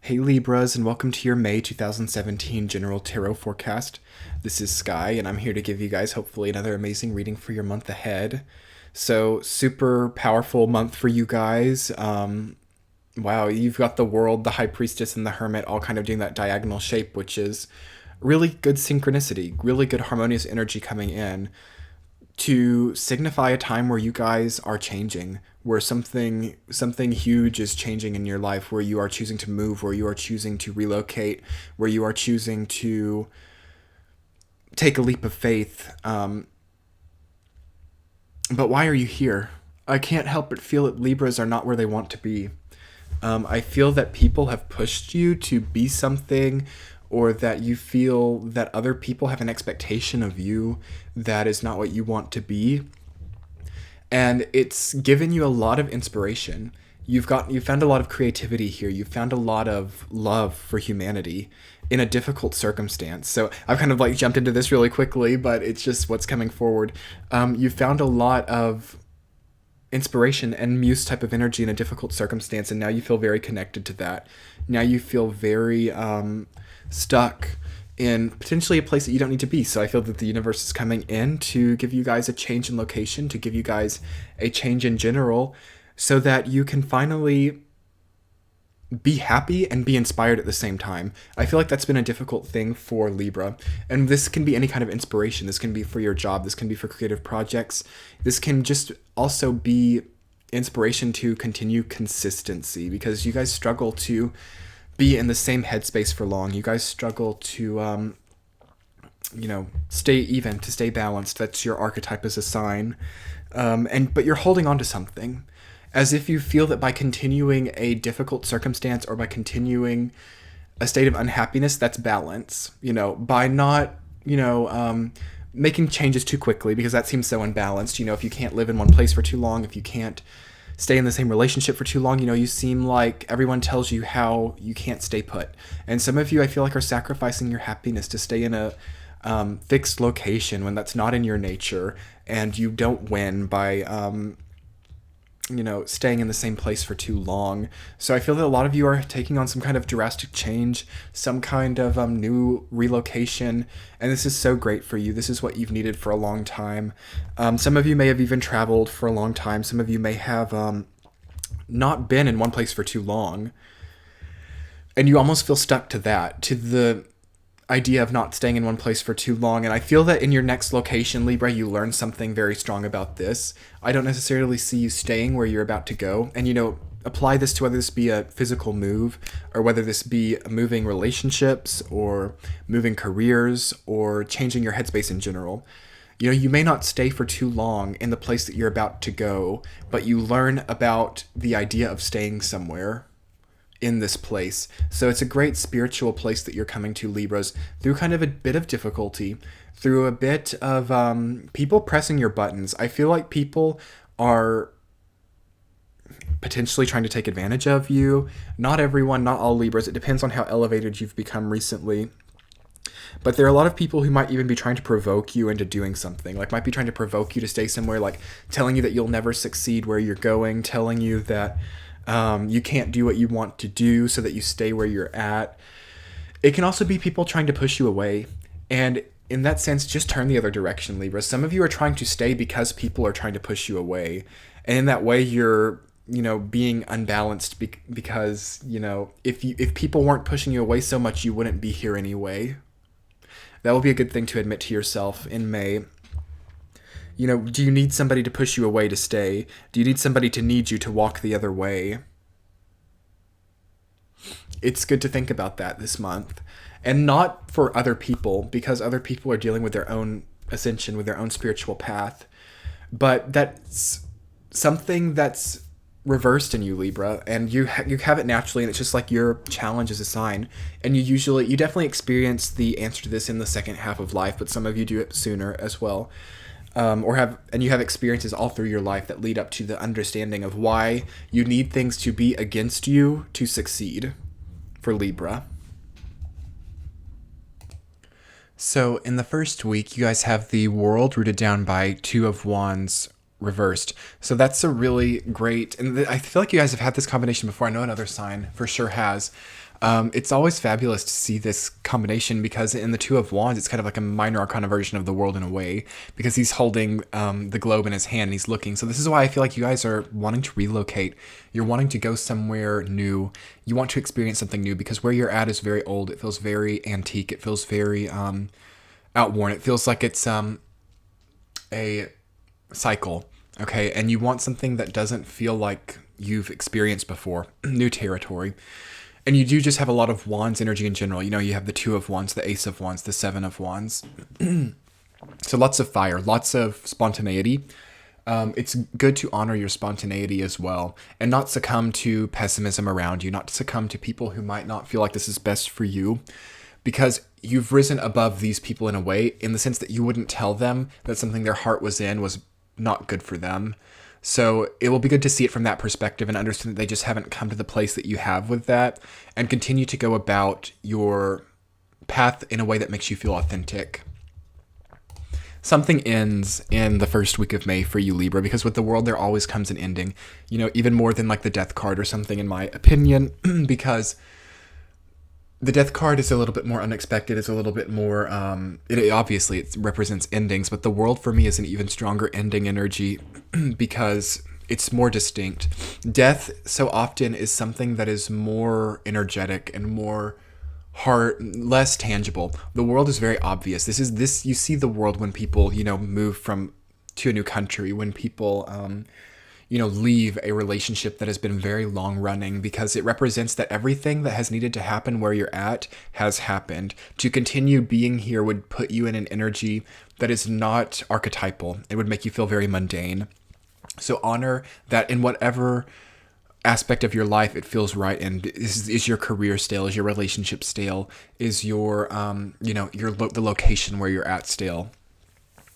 Hey Libras, and welcome to your May 2017 General Tarot Forecast. This is Sky, and I'm here to give you guys hopefully another amazing reading for your month ahead. So, super powerful month for you guys. Wow, you've got the World, the High Priestess, and the Hermit all kind of doing that diagonal shape, which is really good synchronicity, really good harmonious energy coming in to signify a time where you guys are changing, where something huge is changing in your life, where you are choosing to move, where you are choosing to relocate, where you are choosing to take a leap of faith. But why are you here? I can't help but feel that Libras are not where they want to be. I feel that people have pushed you to be something, or that you feel that other people have an expectation of you that is not what you want to be. And it's given you a lot of inspiration. You found a lot of creativity here. You found a lot of love for humanity in a difficult circumstance. So I've kind of like jumped into this really quickly, but it's just what's coming forward. You found a lot of inspiration and muse type of energy in a difficult circumstance, and now you feel very connected to that. Now you feel very stuck in potentially a place that you don't need to be. So I feel that the universe is coming in to give you guys a change in location, to give you guys a change in general, so that you can finally be happy and be inspired at the same time. I feel like that's been a difficult thing for Libra. And this can be any kind of inspiration. This can be for your job. This can be for creative projects. This can just also be inspiration to continue consistency, because you guys struggle to be in the same headspace for long. You guys struggle to, stay even, to stay balanced. That's your archetype as a sign. But you're holding on to something, as if you feel that by continuing a difficult circumstance or by continuing a state of unhappiness, that's balance. By not, making changes too quickly, because that seems so unbalanced. If you can't live in one place for too long, if you can't stay in the same relationship for too long, you seem like everyone tells you how you can't stay put. And some of you, I feel like, are sacrificing your happiness to stay in a fixed location when that's not in your nature, and you don't win by staying in the same place for too long. So I feel that a lot of you are taking on some kind of drastic change, some kind of new relocation, and this is so great for you. This is what you've needed for a long time. Some of you may have even traveled for a long time. Some of you may have not been in one place for too long, and you almost feel stuck to that, to the idea of not staying in one place for too long. And I feel that in your next location, Libra, you learn something very strong about this. I don't necessarily see you staying where you're about to go. And, apply this to whether this be a physical move, or whether this be moving relationships, or moving careers, or changing your headspace in general. You may not stay for too long in the place that you're about to go, but you learn about the idea of staying somewhere in this place. So it's a great spiritual place that you're coming to, Libras, through kind of a bit of difficulty, through a bit of people pressing your buttons. I feel like people are potentially trying to take advantage of you. Not everyone, not all Libras. It depends on how elevated you've become recently. But there are a lot of people who might even be trying to provoke you into doing something, like might be trying to provoke you to stay somewhere, like telling you that you'll never succeed where you're going, telling you that you can't do what you want to do so that you stay where you're at. It can also be people trying to push you away. And in that sense, just turn the other direction, Libra. Some of you are trying to stay because people are trying to push you away. And in that way, you're, being unbalanced because, if people weren't pushing you away so much, you wouldn't be here anyway. That will be a good thing to admit to yourself in May. Do you need somebody to push you away to stay? Do you need somebody to need you to walk the other way? It's good to think about that this month. And not for other people, because other people are dealing with their own ascension, with their own spiritual path. But that's something that's reversed in you, Libra, and you have it naturally, and it's just like your challenge is a sign. And you definitely experience the answer to this in the second half of life, but some of you do it sooner as well. You have experiences all through your life that lead up to the understanding of why you need things to be against you to succeed for Libra. So in the first week, you guys have the World rooted down by Two of Wands, reversed. So that's a really great, and I feel like you guys have had this combination before. I know another sign for sure has. It's always fabulous to see this combination because in the Two of Wands, it's kind of like a minor arcana version of the world in a way because he's holding the globe in his hand and he's looking. So this is why I feel like you guys are wanting to relocate. You're wanting to go somewhere new. You want to experience something new because where you're at is very old. It feels very antique. It feels very outworn. It feels like it's a cycle. Okay. And you want something that doesn't feel like you've experienced before. New territory. And you do just have a lot of Wands energy in general. You know, you have the Two of Wands, the Ace of Wands, the Seven of Wands. So lots of fire, lots of spontaneity. It's good to honor your spontaneity as well and not succumb to pessimism around you, not succumb to people who might not feel like this is best for you because you've risen above these people in a way in the sense that you wouldn't tell them that something their heart was in was not good for them. So it will be good to see it from that perspective and understand that they just haven't come to the place that you have with that and continue to go about your path in a way that makes you feel authentic. Something ends in the first week of May for you, Libra, because with the world, there always comes an ending, you know, even more than like the death card or something, in my opinion, because the death card is a little bit more unexpected. It's a little bit more, obviously it represents endings, but the world for me is an even stronger ending energy because it's more distinct. Death so often is something that is more energetic and more less tangible. The world is very obvious. You see the world when people, you know, move to a new country, when people, leave a relationship that has been very long running because it represents that everything that has needed to happen where you're at has happened. To continue being here would put you in an energy that is not archetypal. It would make you feel very mundane. So honor that in whatever aspect of your life it feels right. And is your career stale? Is your relationship stale? Is your, the location where you're at stale?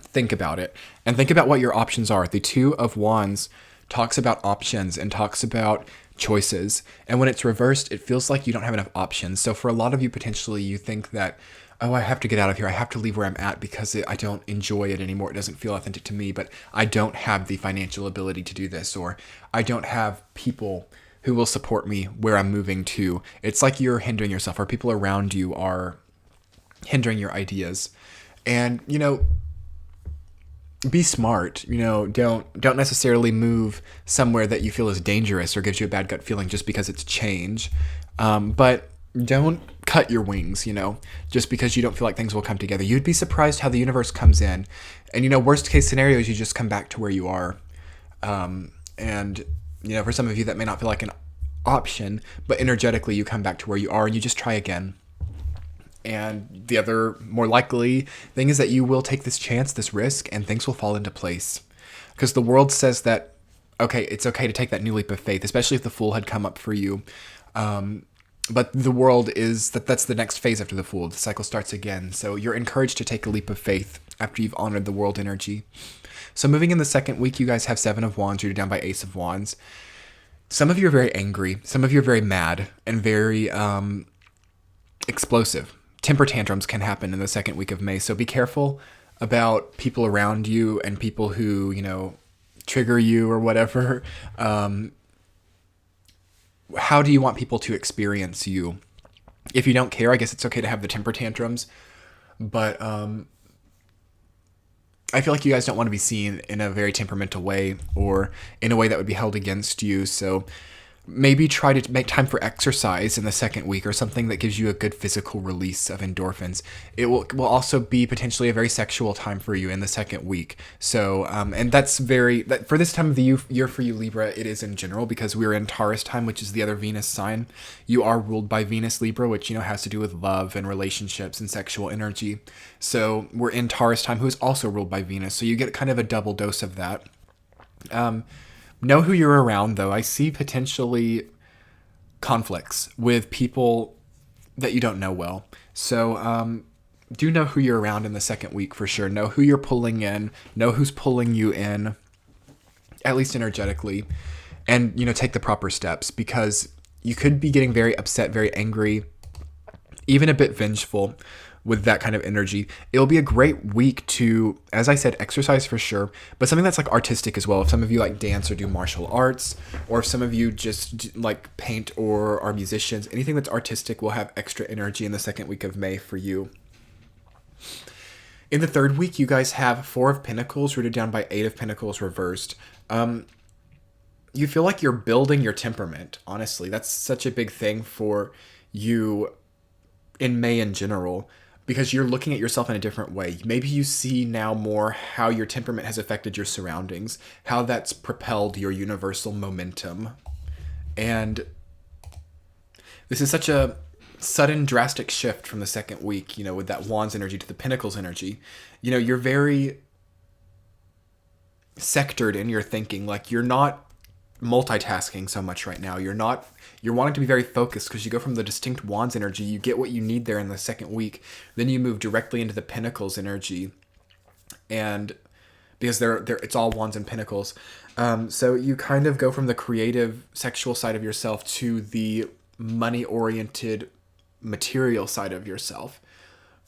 Think about it and think about what your options are. The Two of Wands talks about options and talks about choices. And when it's reversed, it feels like you don't have enough options. So for a lot of you, potentially, you think that, oh, I have to get out of here. I have to leave where I'm at because I don't enjoy it anymore. It doesn't feel authentic to me, but I don't have the financial ability to do this, or I don't have people who will support me where I'm moving to. It's like you're hindering yourself, or people around you are hindering your ideas. And, be smart, don't necessarily move somewhere that you feel is dangerous or gives you a bad gut feeling just because it's change. But don't cut your wings, just because you don't feel like things will come together. You'd be surprised how the universe comes in. And, worst case scenario is you just come back to where you are. And for some of you that may not feel like an option, but energetically you come back to where you are and you just try again. And the other more likely thing is that you will take this chance, this risk, and things will fall into place. Because the world says that, okay, it's okay to take that new leap of faith, especially if the Fool had come up for you. But the world is that's the next phase after the Fool. The cycle starts again. So you're encouraged to take a leap of faith after you've honored the world energy. So moving in the second week, you guys have Seven of Wands. You're down by Ace of Wands. Some of you are very angry. Some of you are very mad and very explosive. Temper tantrums can happen in the second week of May. So be careful about people around you and people who, trigger you or whatever. How do you want people to experience you? If you don't care, I guess it's okay to have the temper tantrums. But I feel like you guys don't want to be seen in a very temperamental way or in a way that would be held against you. So maybe try to make time for exercise in the second week or something that gives you a good physical release of endorphins. It will also be potentially a very sexual time for you in the second week. So, and that's for this time of the year for you, Libra, it is in general because we're in Taurus time, which is the other Venus sign. You are ruled by Venus, Libra, which, has to do with love and relationships and sexual energy. So we're in Taurus time, who is also ruled by Venus. So you get kind of a double dose of that. Know who you're around, though. I see potentially conflicts with people that you don't know well. So do know who you're around in the second week for sure. Know who you're pulling in. Know who's pulling you in, at least energetically. And, take the proper steps because you could be getting very upset, very angry, even a bit vengeful. with that kind of energy. It'll be a great week to, as I said, exercise for sure, but something that's like artistic as well. If some of you like dance or do martial arts, or if some of you just like paint or are musicians, anything that's artistic will have extra energy in the second week of May for you. In the third week, you guys have Four of Pentacles rooted down by Eight of Pentacles reversed. You feel like you're building your temperament, honestly. That's such a big thing for you in May in general, because you're looking at yourself in a different way. Maybe you see now more how your temperament has affected your surroundings, how that's propelled your universal momentum. And this is such a sudden, drastic shift from the second week, with that Wands energy to the Pentacles energy. You're very sectored in your thinking. Like, you're not multitasking so much right now. You're wanting to be very focused, because you go from the distinct Wands energy, you get what you need there in the second week, then you move directly into the Pentacles energy, and because it's all Wands and Pentacles, so you kind of go from the creative sexual side of yourself to the money oriented material side of yourself,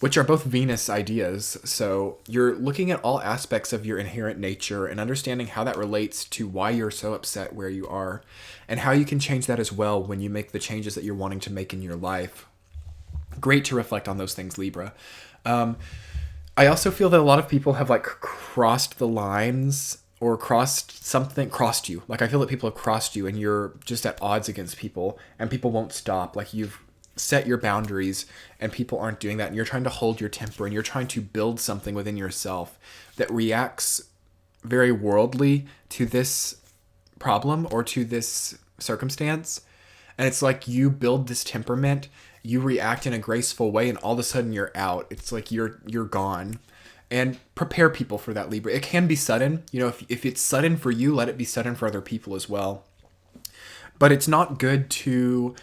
which are both Venus ideas. So you're looking at all aspects of your inherent nature and understanding how that relates to why you're so upset where you are, and how you can change that as well when you make the changes that you're wanting to make in your life. Great to reflect on those things, Libra. I also feel that a lot of people have like crossed the lines or crossed you. Like, I feel that people have crossed you and you're just at odds against people, and people won't stop. Like, you've set your boundaries and people aren't doing that, and you're trying to hold your temper and you're trying to build something within yourself that reacts very worldly to this problem or to this circumstance. And it's like you build this temperament, you react in a graceful way, and all of a sudden you're out. It's like you're gone. And prepare people for that, Libra. It can be sudden. If it's sudden for you, let it be sudden for other people as well. But it's not good to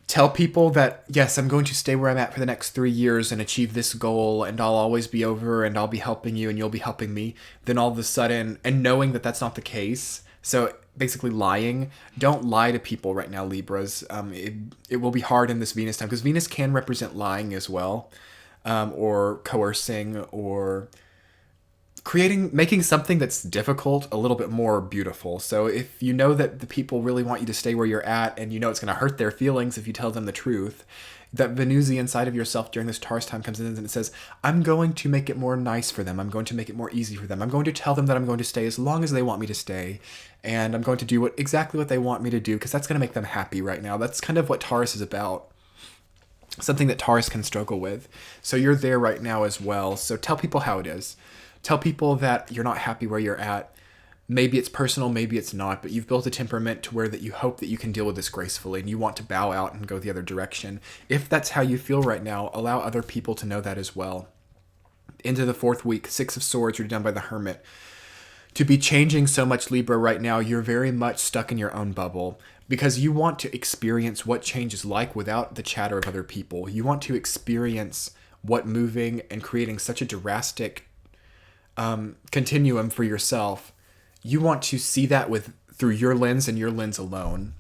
tell people that, yes, I'm going to stay where I'm at for the next 3 years and achieve this goal, and I'll always be over, and I'll be helping you and you'll be helping me. Then all of a sudden, and knowing that that's not the case, so basically lying. Don't lie to people right now, Libras. It will be hard in this Venus time, because Venus can represent lying as well, or coercing, or making something that's difficult a little bit more beautiful. So if you know that the people really want you to stay where you're at, and it's going to hurt their feelings if you tell them the truth, that Venusian side of yourself during this Taurus time comes in and it says, I'm going to make it more nice for them. I'm going to make it more easy for them. I'm going to tell them that I'm going to stay as long as they want me to stay. And I'm going to do exactly what they want me to do, because that's going to make them happy right now. That's kind of what Taurus is about. Something that Taurus can struggle with. So you're there right now as well. So tell people how it is. Tell people that you're not happy where you're at. Maybe it's personal, maybe it's not, but you've built a temperament to where that you hope that you can deal with this gracefully, and you want to bow out and go the other direction. If that's how you feel right now, allow other people to know that as well. Into the fourth week, Six of Swords, you're done by the Hermit. To be changing so much, Libra, right now, you're very much stuck in your own bubble, because you want to experience what change is like without the chatter of other people. You want to experience what moving and creating such a drastic continuum for yourself. You want to see that through your lens and your lens alone.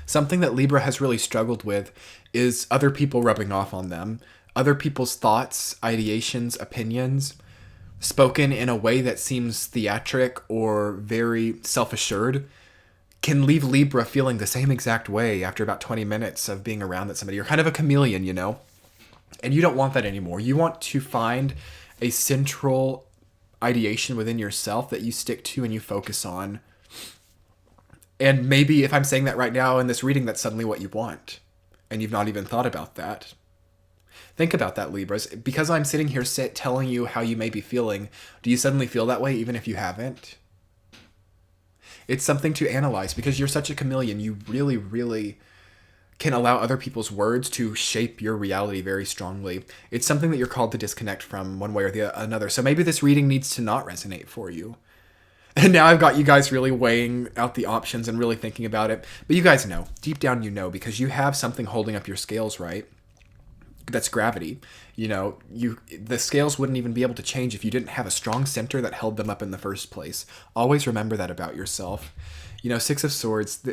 Something that Libra has really struggled with is other people rubbing off on them. Other people's thoughts, ideations, opinions, spoken in a way that seems theatric or very self-assured, can leave Libra feeling the same exact way after about 20 minutes of being around that somebody. You're kind of a chameleon, And you don't want that anymore. You want to find a central ideation within yourself that you stick to and you focus on. And maybe if I'm saying that right now in this reading, that's suddenly what you want, and you've not even thought about that. Think about that, Libras. Because I'm sitting here telling you how you may be feeling, do you suddenly feel that way even if you haven't? It's something to analyze, because you're such a chameleon. You really, really can allow other people's words to shape your reality very strongly. It's something that you're called to disconnect from one way or another. So maybe this reading needs to not resonate for you. And now I've got you guys really weighing out the options and really thinking about it. But you guys know, deep down you know, because you have something holding up your scales, right? That's gravity. The scales wouldn't even be able to change if you didn't have a strong center that held them up in the first place. Always remember that about yourself. Six of Swords,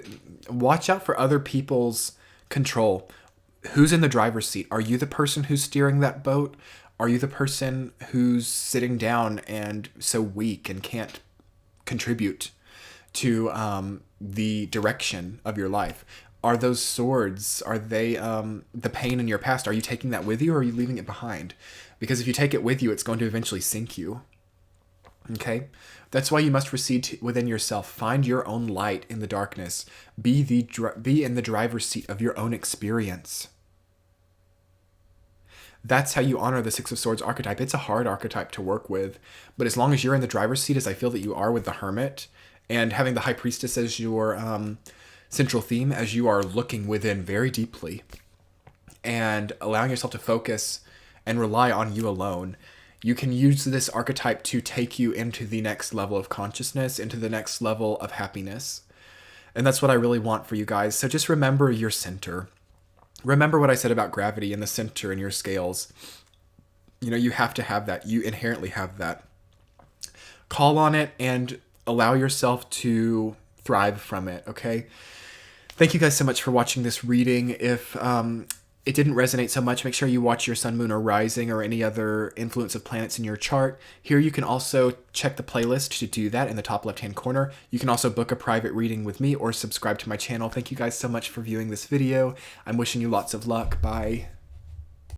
watch out for other people's control. who's in the driver's seat? Are you the person who's steering that boat? Are you the person who's sitting down and so weak and can't contribute to the direction of your life? Are those swords, are they the pain in your past? Are you taking that with you, or are you leaving it behind? Because if you take it with you, it's going to eventually sink you. Okay? That's why you must recede within yourself. Find your own light in the darkness. Be in the driver's seat of your own experience. That's how you honor the Six of Swords archetype. It's a hard archetype to work with, but as long as you're in the driver's seat, as I feel that you are with the Hermit, and having the High Priestess as your central theme, as you are looking within very deeply and allowing yourself to focus and rely on you alone, you can use this archetype to take you into the next level of consciousness, into the next level of happiness. And that's what I really want for you guys. So just remember your center. Remember what I said about gravity and the center in your scales. You know, you have to have that. You inherently have that. Call on it and allow yourself to thrive from it, okay? Thank you guys so much for watching this reading. If it didn't resonate so much, make sure you watch your sun, moon, or rising, or any other influence of planets in your chart. Here you can also check the playlist to do that in the top left-hand corner. You can also book a private reading with me or subscribe to my channel. Thank you guys so much for viewing this video. I'm wishing you lots of luck. Bye.